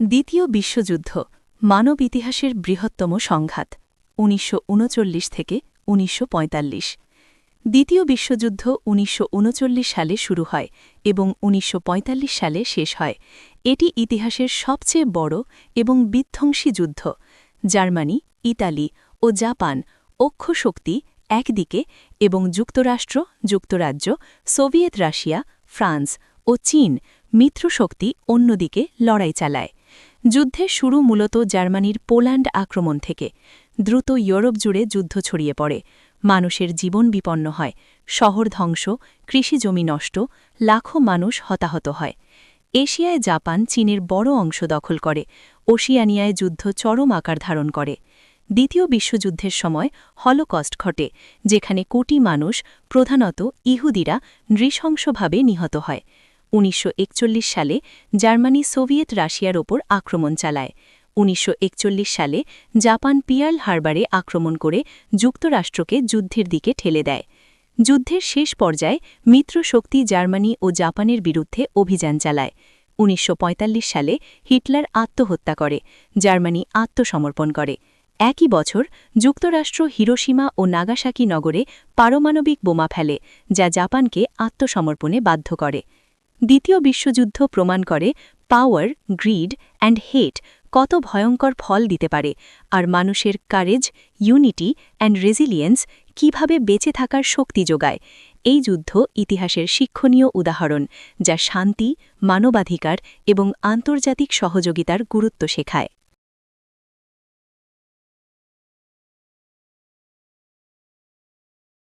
দ্বিতীয় বিশ্বযুদ্ধ মানব ইতিহাসের বৃহত্তম সংঘাত ১৯৩৯ থেকে ১৯৪৫। দ্বিতীয় বিশ্বযুদ্ধ ১৯৩৯ সালে শুরু হয় এবং ১৯৪৫ সালে শেষ হয়। এটি ইতিহাসের সবচেয়ে বড় এবং বিধ্বংসী যুদ্ধ। জার্মানি, ইতালি ও জাপান অক্ষ শক্তি একদিকে এবং যুক্তরাষ্ট্র, যুক্তরাজ্য, সোভিয়েত রাশিয়া, ফ্রান্স ও চীন মিত্রশক্তি অন্যদিকে লড়াই চালায়। যুদ্ধের শুরু মূলত জার্মানির পোল্যান্ড আক্রমণ থেকে। দ্রুত ইউরোপ জুড়ে যুদ্ধ ছড়িয়ে পড়ে। মানুষের জীবন বিপন্ন হয়, শহর ধ্বংস, কৃষিজমি নষ্ট, লাখো মানুষ হতাহত হয়। এশিয়ায় জাপান চীনের বড় অংশ দখল করে। ওশিয়ানিয়ায় যুদ্ধ চরম আকার ধারণ করে। দ্বিতীয় বিশ্বযুদ্ধের সময় হলোকস্ট ঘটে, যেখানে কোটি মানুষ, প্রধানত ইহুদিরা, নৃশংসভাবে নিহত হয়। ১৯৪১ সালে জার্মানি সোভিয়েত রাশিয়ার ওপর আক্রমণ চালায়। ১৯৪১ সালে জাপান পিয়ার্ল হারবারে আক্রমণ করে যুক্তরাষ্ট্রকে যুদ্ধের দিকে ঠেলে দেয়। যুদ্ধের শেষ পর্যায়ে মিত্রশক্তি জার্মানি ও জাপানের বিরুদ্ধে অভিযান চালায়। ১৯৪৫ সালে হিটলার আত্মহত্যা করে, জার্মানি আত্মসমর্পণ করে। একই বছর যুক্তরাষ্ট্র হিরোশিমা ও নাগাসাকি নগরে পারমাণবিক বোমা ফেলে, যা জাপানকে আত্মসমর্পণে বাধ্য করে। দ্বিতীয় বিশ্বযুদ্ধ প্রমাণ করে পাওয়ার, গ্রিড অ্যান্ড হেট কত ভয়ঙ্কর ফল দিতে পারে, আর মানুষের কারেজ, ইউনিটি অ্যান্ড রেজিলিয়েন্স কীভাবে বেঁচে থাকার শক্তি যোগায়। এই যুদ্ধ ইতিহাসের শিক্ষণীয় উদাহরণ, যা শান্তি, মানবাধিকার এবং আন্তর্জাতিক সহযোগিতার গুরুত্ব শেখায়।